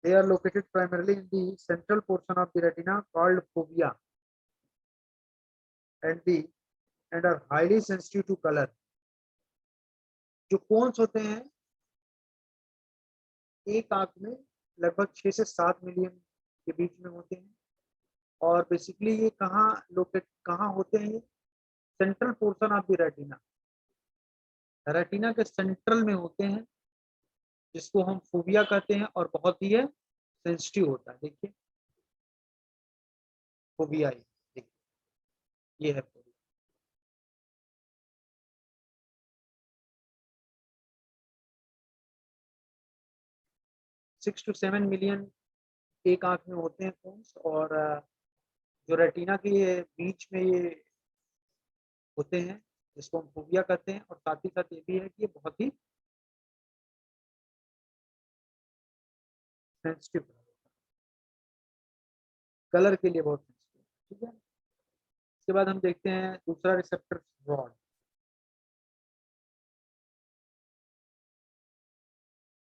They are located primarily in the central portion of the retina called fovea and are highly sensitive to color. जो cons होते हैं एक आंख में लगभग 6 से 7 मिलियन के बीच में होते हैं, और बेसिकली ये कहाँ होते हैं? ये central portion of the retina, retina के सेंट्रल में होते हैं, जिसको हम फोबिया कहते हैं, और बहुत ही सेंसिटिव होता है। देखिए फोबिया, देखिए ये है फोबिया। 6 to 7 मिलियन एक आंख में होते हैं कोन्स, और जो रेटिना के बीच में ये होते हैं जिसको हम फोविया कहते हैं, और साथ ही साथ ये भी है कि ये बहुत ही सेंसिटिव कलर के लिए, बहुत सेंसिटिव। ठीक है, इसके बाद हम देखते हैं दूसरा receptor rod.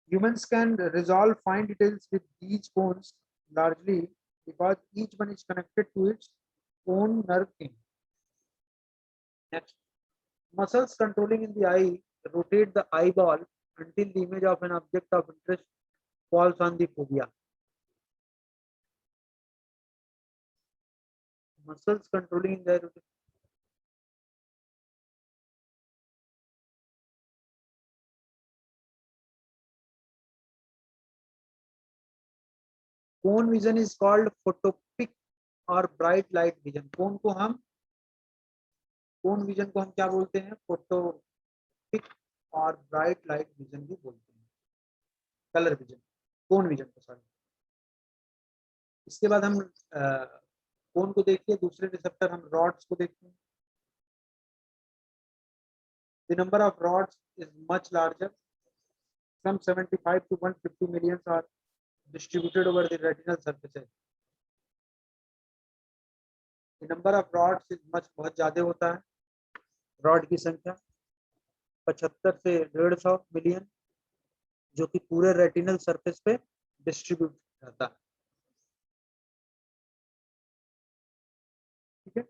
Humans can resolve fine details with these cones largely because each one is connected to its own nerve end. Next, muscles controlling in the eye rotate the eyeball until the image of an object of interest falls on the fovea. Muscles controlling in the eye. Cone vision is called photopic और bright light vision. कोन vision को हम क्या बोलते हैं? Photopic और bright light vision भी बोलते हैं, कलर विजन, कोन विजन को, सॉरी। इसके बाद हम कोन को देखिए, दूसरे रिसेप्टर हम रॉड्स को देखते हैं। The number of rods is much larger. Some 75 to 150 million are distributed over the retinal surfaces. The number of rods is much, बहुत ज्यादा होता है। रॉड की संख्या 75 से 150 मिलियन, जो कि पूरे रेटिनल सरफेस पे डिस्ट्रीब्यूट रहता है। ठीक है,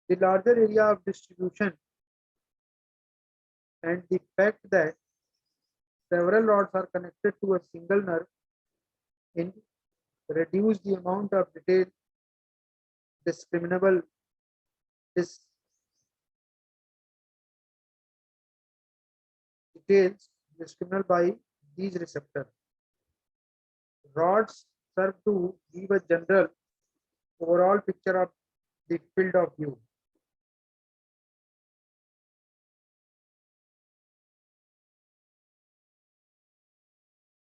the larger area of distribution and the fact that several rods are connected to a single nerve in reduce the amount of discriminable details discriminable by these receptors. Rods serve to give a general overall picture of the field of view.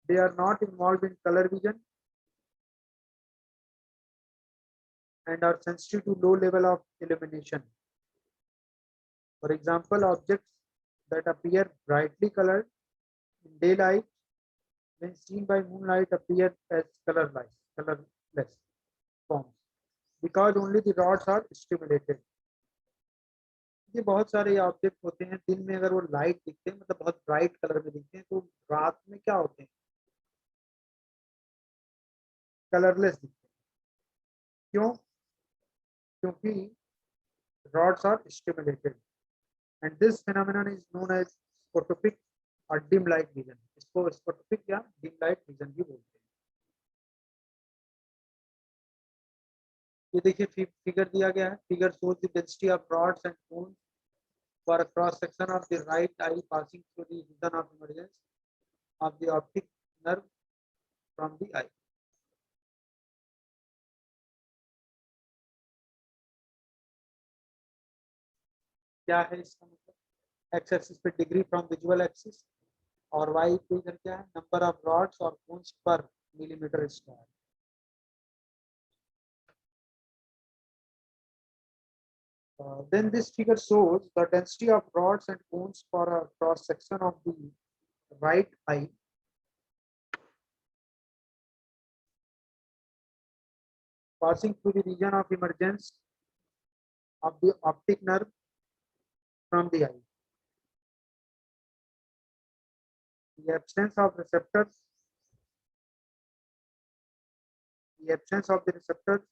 They are not involved in color vision and are sensitive to low level of illumination. For example, objects that appear brightly colored in daylight when seen by moonlight appear as colorless forms because only the rods are stimulated. ये बहुत सारे object होते हैं, दिन में अगर वो light दिखते हैं, मतलब बहुत ब्राइट कलर में दिखते हैं, तो रात में क्या होते हैं? कलरलेस दिखते हैं। क्यों? क्योंकि rods are stimulated and this phenomenon is known as photopic or dim light vision. इसको photopic या dim light vision भी बोलते हैं। ये देखिए फिगर दिया गया है। Figure shows the density of rods and cones for a cross section of the right eye passing through the region of emergence of the optic nerve from the eye. क्या है इसका मतलब? एक्स एक्सिस पे degree from visual axis और Y पे इधर क्या है? नंबर ऑफ रॉड्स और कोन्स पर millimetre square. Then this figure shows the density of rods and cones for a cross section of the right eye passing through the region of emergence of the optic nerve from the eye. The absence of the receptors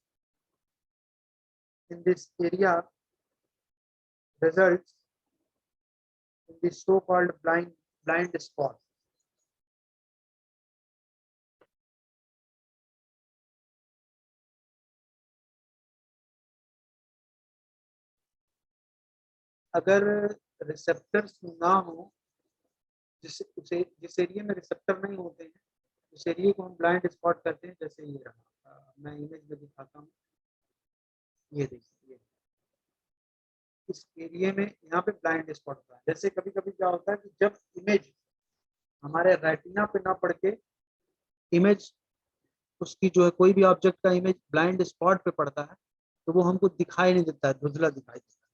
in this area results in the so-called blind spot. अगर receptors ना हो, जिस area में receptor नहीं होते हैं, उस area को हम ब्लाइंड स्पॉट कहते हैं। जैसे ये रहा, मैं इमेज में दिखाता हूँ। ये देखिए, इस एरिया में यहाँ पे ब्लाइंड स्पॉट होता है। जैसे कभी कभी क्या होता है कि जब इमेज हमारे रेटिना पे ना पड़ के इमेज, उसकी जो है कोई भी ऑब्जेक्ट का इमेज ब्लाइंड स्पॉट पे पड़ता है तो वो हमको दिखाई नहीं देता है, धुंधला दिखाई देता है,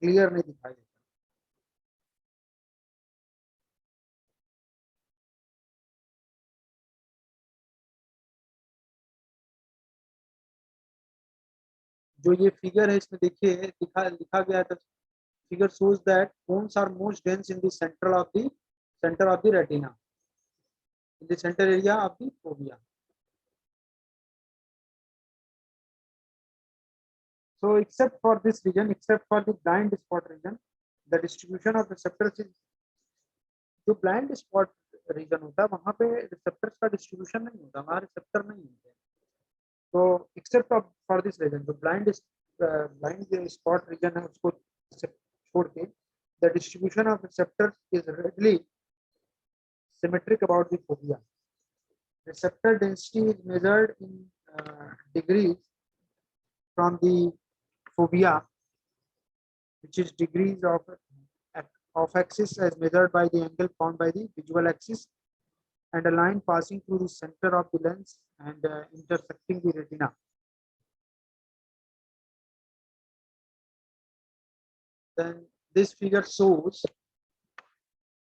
क्लियर नहीं दिखाई देता। जो ये फिगर है इसमें देखिए लिखा लिखा गया है, figure shows that cones are most dense in the center of the retina, in the center area of the fovea. So except for this region, except for the blind spot region, the distribution of receptors is, जो blind spot region होता है वहां पे receptors का distribution नहीं होता, हमारे receptor नहीं होते। तो except for this region, जो blind spot region है उसको छोड़ के, the distribution of receptors is readily symmetric about the fovea. Receptor density is measured in degrees from the fovea, which is degrees of axis as measured by the angle found by the visual axis, and a line passing through the center of the lens and intersecting the retina. Then this figure shows,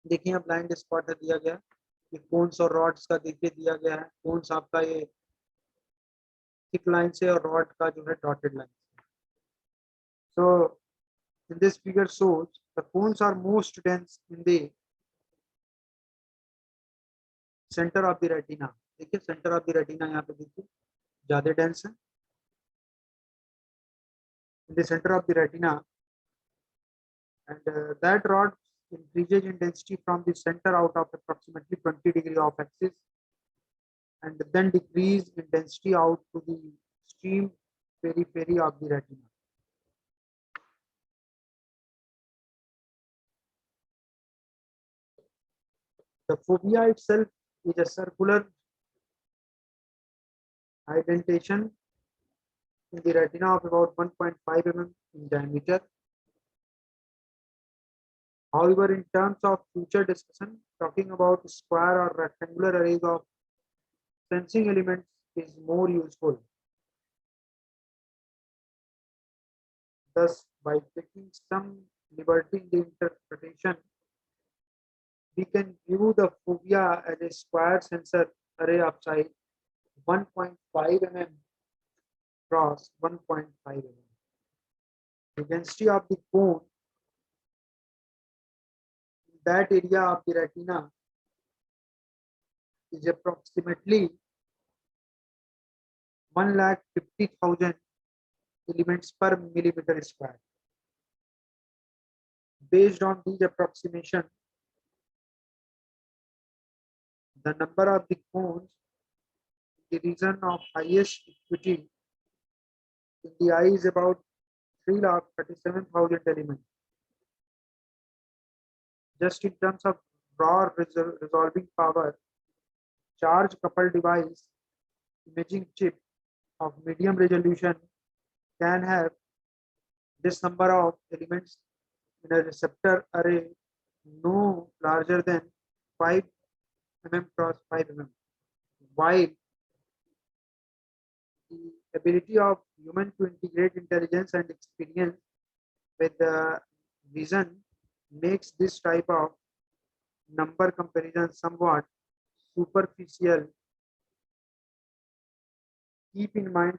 देखिए यहाँ blind spot दिया गया, ये cons और rods का देखिए दिया गया है, कोन्स आपका ये थिक लाइन से और रॉड का जो है dotted line. So in this figure shows the cones are most dense in the center of the retina. देखिए center of the retina यहाँ पे देखिए ज्यादा dense है, in the center of the retina, and that rod increases in density from the center out of approximately 20 degree of axis, and then decrease in density out to the extreme periphery of the retina. The fovea itself is a circular indentation in the retina of about 1.5 mm in diameter. However, in terms of future discussion, talking about square or rectangular arrays of sensing elements is more useful. Thus, by taking some liberty in the interpretation, we can view the fovea as a square sensor array of size 1.5 mm cross 1.5 mm. The density of the cone in that area of the retina is approximately 1,50,000 elements per millimeter square. Based on these approximation, the number of the cones in the region of highest acuity in the eye is about 3,37,000 elements. Just in terms of raw resolving power, charge coupled device imaging chip of medium resolution can have this number of elements in a receptor array no larger than 5 mm cross 5 mm, while the ability of human to integrate intelligence and experience with the vision makes this type of number comparison somewhat superficial. Keep in mind